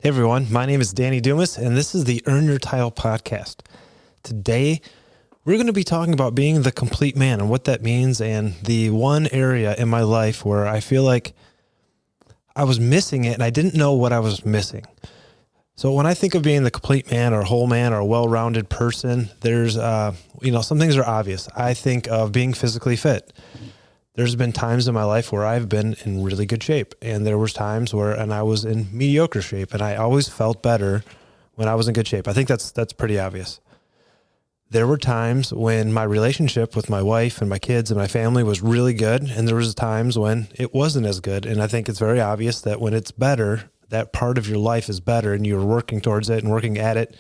Hey everyone, my name is Danny Dumas, and this is the Earn Your Title podcast. Today, we're going to be talking about being the complete man and what that means, and the one area in my life where I feel like I was missing it and I didn't know what I was missing. So when I think of being the complete man or whole man or a well-rounded person, there's, some things are obvious. I think of being physically fit. There's been times in my life where I've been in really good shape, and there was times where I was in mediocre shape, and I always felt better when I was in good shape. I think that's pretty obvious. There were times when my relationship with my wife and my kids and my family was really good, and there was times when it wasn't as good. And I think it's very obvious that when it's better, that part of your life is better, and you're working towards it and working at it,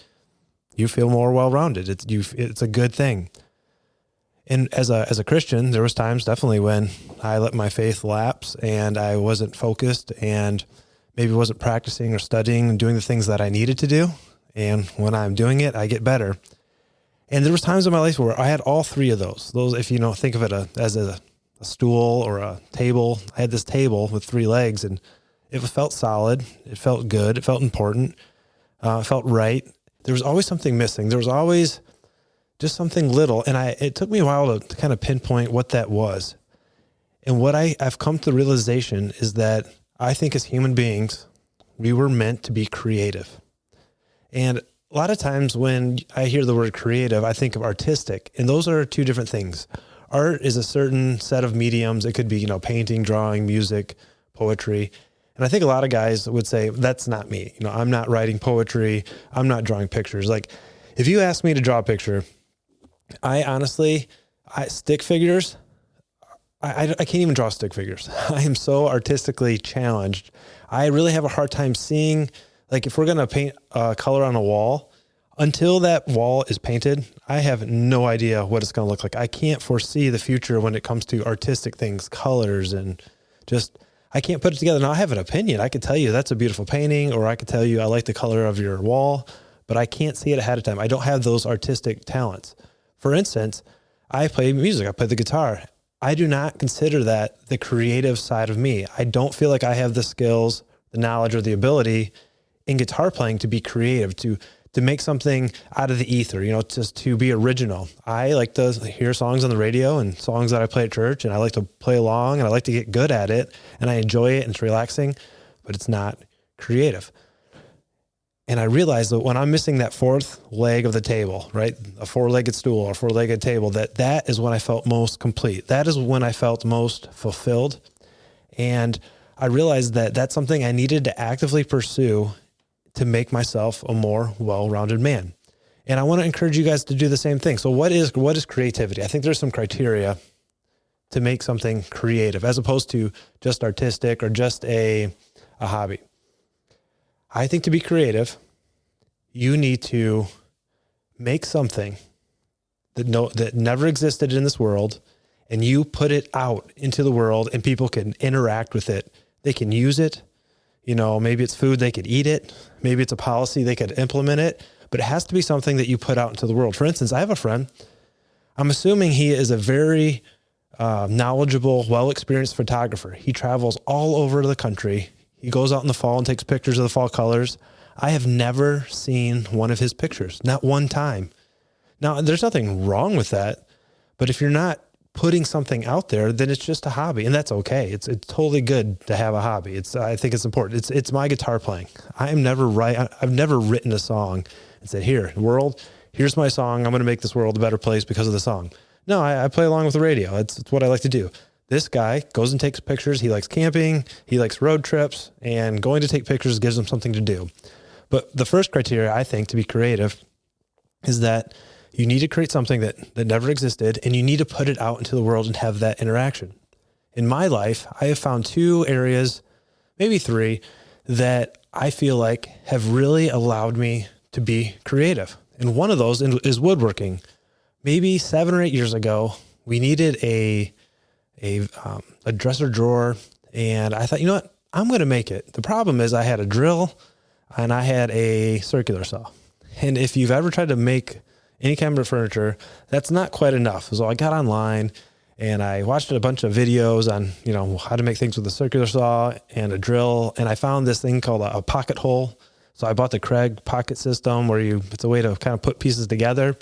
you feel more well-rounded. It's a good thing. And as a Christian, there was times definitely when I let my faith lapse and I wasn't focused and maybe wasn't practicing or studying and doing the things that I needed to do. And when I'm doing it, I get better. And there was times in my life where I had all three of those. Those, if you think of it as a stool or a table, I had this table with three legs, and it felt solid. It felt good. It felt important. It felt right. There was always something missing. There was always just something little. And it took me a while to kind of pinpoint what that was. And what I've come to the realization is that I think as human beings, we were meant to be creative. And a lot of times when I hear the word creative, I think of artistic, and those are two different things. Art is a certain set of mediums. It could be, painting, drawing, music, poetry. And I think a lot of guys would say, that's not me. I'm not writing poetry. I'm not drawing pictures. Like, if you ask me to draw a picture, stick figures, I can't even draw stick figures. I am so artistically challenged. I really have a hard time seeing, like, if we're going to paint a color on a wall, until that wall is painted, I have no idea what it's going to look like. I can't foresee the future when it comes to artistic things, colors, and I can't put it together. Now, I have an opinion. I could tell you that's a beautiful painting, or I could tell you I like the color of your wall, but I can't see it ahead of time. I don't have those artistic talents. For instance, I play music. I play the guitar. I do not consider that the creative side of me. I don't feel like I have the skills, the knowledge, or the ability in guitar playing to be creative, to make something out of the ether, just to be original. I like to hear songs on the radio and songs that I play at church, and I like to play along, and I like to get good at it, and I enjoy it, and it's relaxing, but it's not creative. And I realized that when I'm missing that fourth leg of the table, right, a four-legged stool or four-legged table, that is when I felt most complete. That is when I felt most fulfilled. And I realized that that's something I needed to actively pursue to make myself a more well-rounded man. And I want to encourage you guys to do the same thing. So what is creativity? I think there's some criteria to make something creative as opposed to just artistic or just a hobby. I think to be creative, you need to make something that never existed in this world, and you put it out into the world, and people can interact with it. They can use it. Maybe it's food, they could eat it. Maybe it's a policy, they could implement it. But it has to be something that you put out into the world. For instance, I have a friend. I'm assuming he is a very knowledgeable, well-experienced photographer. He travels all over the country. He goes out in the fall and takes pictures of the fall colors. I have never seen one of his pictures, not one time. Now, there's nothing wrong with that, but if you're not putting something out there, then it's just a hobby, and that's okay. It's totally good to have a hobby. I think it's important. It's my guitar playing. I've never written a song and said, "Here, world, here's my song. I'm going to make this world a better place because of the song." No, I play along with the radio. It's what I like to do. This guy goes and takes pictures. He likes camping. He likes road trips, and going to take pictures gives him something to do. But the first criteria, I think, to be creative is that you need to create something that never existed, and you need to put it out into the world and have that interaction. In my life, I have found two areas, maybe three, that I feel like have really allowed me to be creative. And one of those is woodworking. Maybe 7 or 8 years ago, we needed a dresser drawer, and I thought, what? I'm going to make it. The problem is I had a drill and I had a circular saw. And if you've ever tried to make any kind of furniture, that's not quite enough. So I got online and I watched a bunch of videos on, how to make things with a circular saw and a drill. And I found this thing called a pocket hole. So I bought the Craig pocket system where it's a way to kind of put pieces together.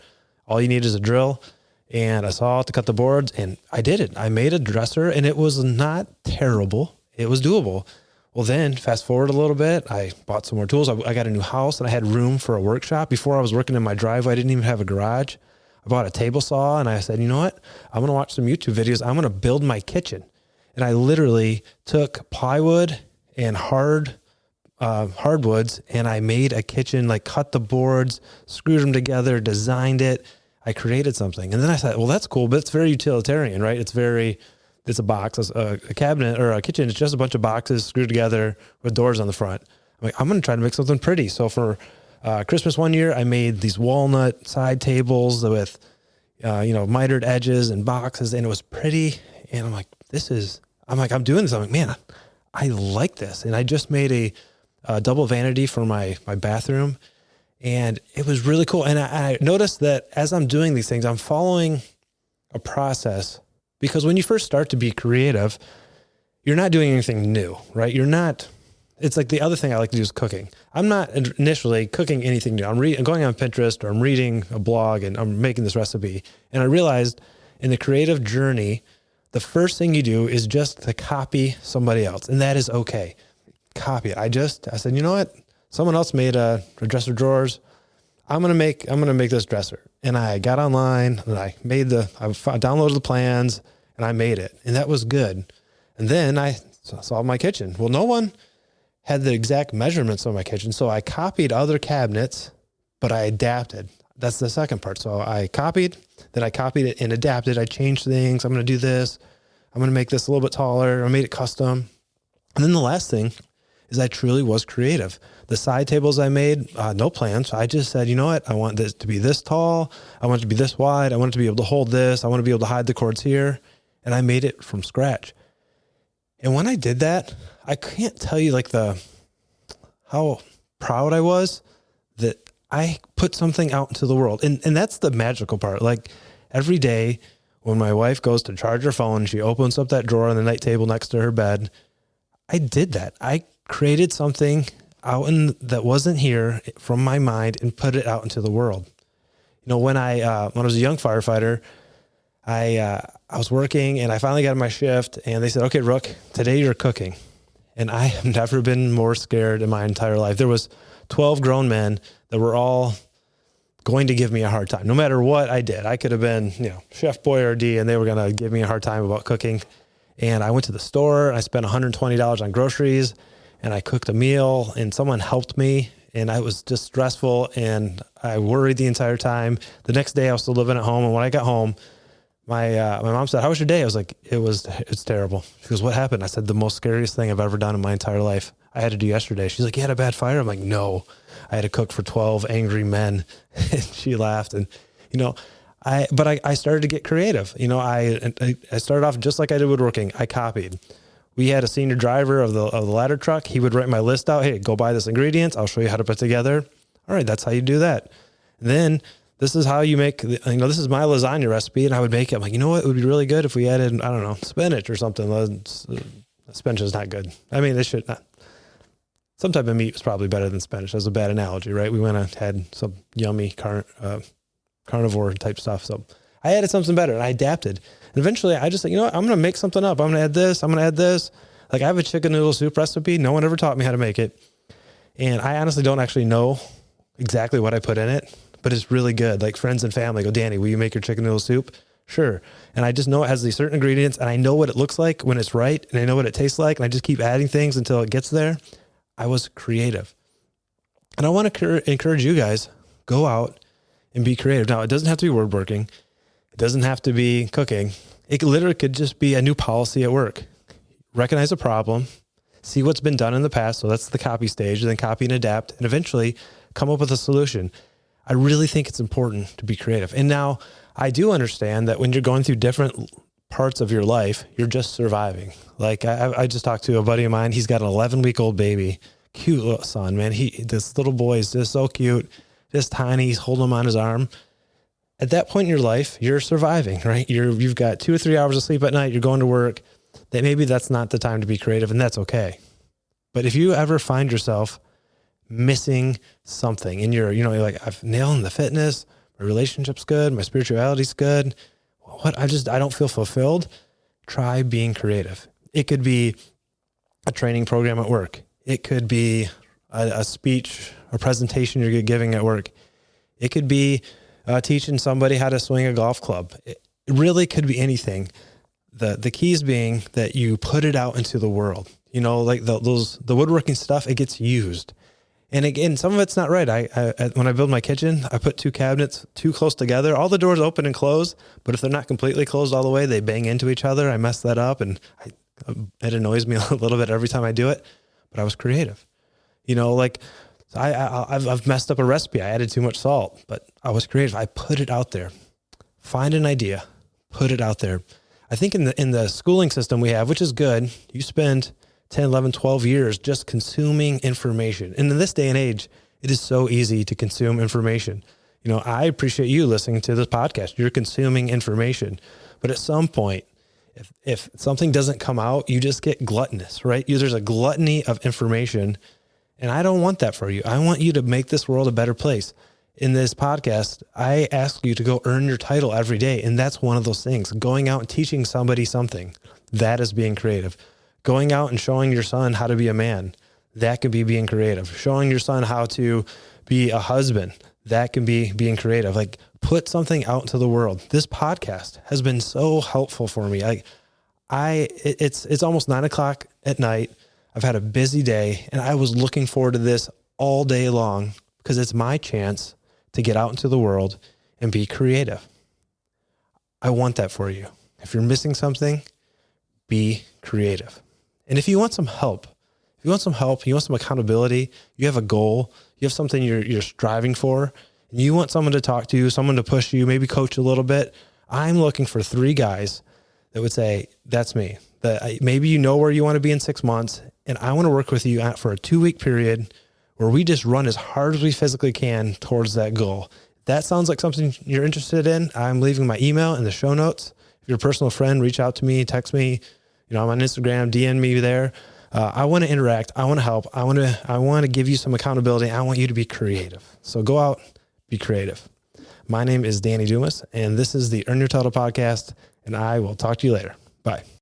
All you need is a drill and a saw to cut the boards. And I did it. I made a dresser and it was not terrible. It was doable. Well, then fast forward a little bit, I bought some more tools. I got a new house and I had room for a workshop. Before I was working in my driveway, I didn't even have a garage. I bought a table saw and I said, you know what? I'm going to watch some YouTube videos. I'm going to build my kitchen. And I literally took plywood and hardwoods and I made a kitchen, like cut the boards, screwed them together, designed it. I created something. And then I thought, well, that's cool, but it's very utilitarian, right? It's a box, a cabinet or a kitchen. It's just a bunch of boxes screwed together with doors on the front. I'm like, I'm going to try to make something pretty. So for Christmas one year, I made these walnut side tables with, mitered edges and boxes, and it was pretty. And I'm like, I'm doing this. I'm like, man, I like this. And I just made a double vanity for my bathroom, and it was really cool. And I noticed that as I'm doing these things, I'm following a process. Because when you first start to be creative, you're not doing anything new, right? It's like the other thing I like to do is cooking. I'm not initially cooking anything new. I'm going on Pinterest or I'm reading a blog and I'm making this recipe. And I realized in the creative journey, the first thing you do is just to copy somebody else. And that is okay. Copy it. I said, you know what? Someone else made a dresser drawers. I'm going to make this dresser. And I got online and I downloaded the plans and I made it. And that was good. And then I saw my kitchen. Well, no one had the exact measurements of my kitchen. So I copied other cabinets, but I adapted. That's the second part. So I copied it and adapted. I changed things. I'm going to do this. I'm going to make this a little bit taller. I made it custom. And then the last thing is I truly was creative. The side tables I made, no plans. I just said, you know what? I want this to be this tall. I want it to be this wide. I want it to be able to hold this. I want to be able to hide the cords here. And I made it from scratch. And when I did that, I can't tell you how proud I was that I put something out into the world. And that's the magical part. Like every day when my wife goes to charge her phone, she opens up that drawer on the night table next to her bed. I did that. I created something that wasn't here from my mind and put it out into the world. When I was a young firefighter, I was working and I finally got my shift and they said, okay, Rook, today you're cooking. And I have never been more scared in my entire life. There was 12 grown men that were all going to give me a hard time. No matter what I did, I could have been, Chef Boyardee and they were going to give me a hard time about cooking. And I went to the store, I spent $120 on groceries and I cooked a meal and someone helped me and I was just stressful and I worried the entire time. The next day I was still living at home. And when I got home, my mom said, how was your day? I was like, it's terrible. She goes, what happened? I said, the most scariest thing I've ever done in my entire life. I had to do yesterday. She's like, you had a bad fire? I'm like, no, I had to cook for 12 angry men. And she laughed. And, I started to get creative. I started off just like I did woodworking. I copied. We had a senior driver of the ladder truck. He would write my list out. Hey, go buy this ingredients. I'll show you how to put together. All right, that's how you do that. And then this is how you make, this is my lasagna recipe. And I would make it. I'm like, you know what? It would be really good if we added, I don't know, spinach or something. Spinach is not good. I mean, they should not. Some type of meat was probably better than spinach. That's a bad analogy, right? We went and had some yummy carnivore type stuff. So I added something better and I adapted. And eventually I just said, I'm going to make something up. I'm going to add this. I'm going to add this. Like I have a chicken noodle soup recipe. No one ever taught me how to make it. And I honestly don't actually know exactly what I put in it, but it's really good. Like friends and family go, Danny, will you make your chicken noodle soup? Sure. And I just know it has these certain ingredients and I know what it looks like when it's right. And I know what it tastes like. And I just keep adding things until it gets there. I was creative. And I want to encourage you guys, go out and be creative. Now, it doesn't have to be woodworking. It doesn't have to be cooking. It literally could just be a new policy at work. Recognize a problem, see what's been done in the past. So that's the copy stage, and then copy and adapt, and eventually come up with a solution. I really think it's important to be creative. And now I do understand that when you're going through different parts of your life, you're just surviving. Like I just talked to a buddy of mine. He's got an 11-week-old baby, cute little son, man. This little boy is just so cute, just tiny. He's holding him on his arm. At that point in your life, you're surviving, right? You've got 2 or 3 hours of sleep at night. You're going to work. That maybe that's not the time to be creative, and that's okay. But if you ever find yourself missing something and you're like, I've nailed the fitness, my relationship's good, my spirituality's good. I don't feel fulfilled. Try being creative. It could be a training program at work. It could be a speech, a presentation you're giving at work. It could be teaching somebody how to swing a golf club. It really could be anything. The keys being that you put it out into the world. Like the woodworking stuff, it gets used. And again, some of it's not right. When I build my kitchen, I put two cabinets too close together. All the doors open and close, but if they're not completely closed all the way, they bang into each other. I mess that up, and it annoys me a little bit every time I do it. But I was creative. I've messed up a recipe. I added too much salt, but I was creative. I put it out there. Find an idea, put it out there. I think in the schooling system we have, which is good, you spend 10, 11, 12 years just consuming information. And in this day and age, it is so easy to consume information. I appreciate you listening to this podcast. You're consuming information. But at some point, if something doesn't come out, you just get gluttonous, right? There's a gluttony of information. And I don't want that for you. I want you to make this world a better place. In this podcast, I ask you to go earn your title every day. And that's one of those things. Going out and teaching somebody something, that is being creative. Going out and showing your son how to be a man, that could be being creative. Showing your son how to be a husband, that can be being creative. Like, put something out into the world. This podcast has been so helpful for me. It's almost 9:00 at night. I've had a busy day, and I was looking forward to this all day long because it's my chance to get out into the world and be creative. I want that for you. If you're missing something, be creative. And if you want some help, you want some accountability, you have a goal, you have something you're striving for, and you want someone to talk to, someone to push you, maybe coach a little bit, I'm looking for 3 guys that would say, that's me. That maybe you know where you want to be in 6 months, and I want to work with you for a 2-week period where we just run as hard as we physically can towards that goal. That sounds like something you're interested in. I'm leaving my email in the show notes. If you're a personal friend, reach out to me, text me. I'm on Instagram, DM me there. I want to interact. I want to help. I want to give you some accountability. I want you to be creative. So go out, be creative. My name is Danny Dumas, and this is the Earn Your Title podcast, and I will talk to you later. Bye.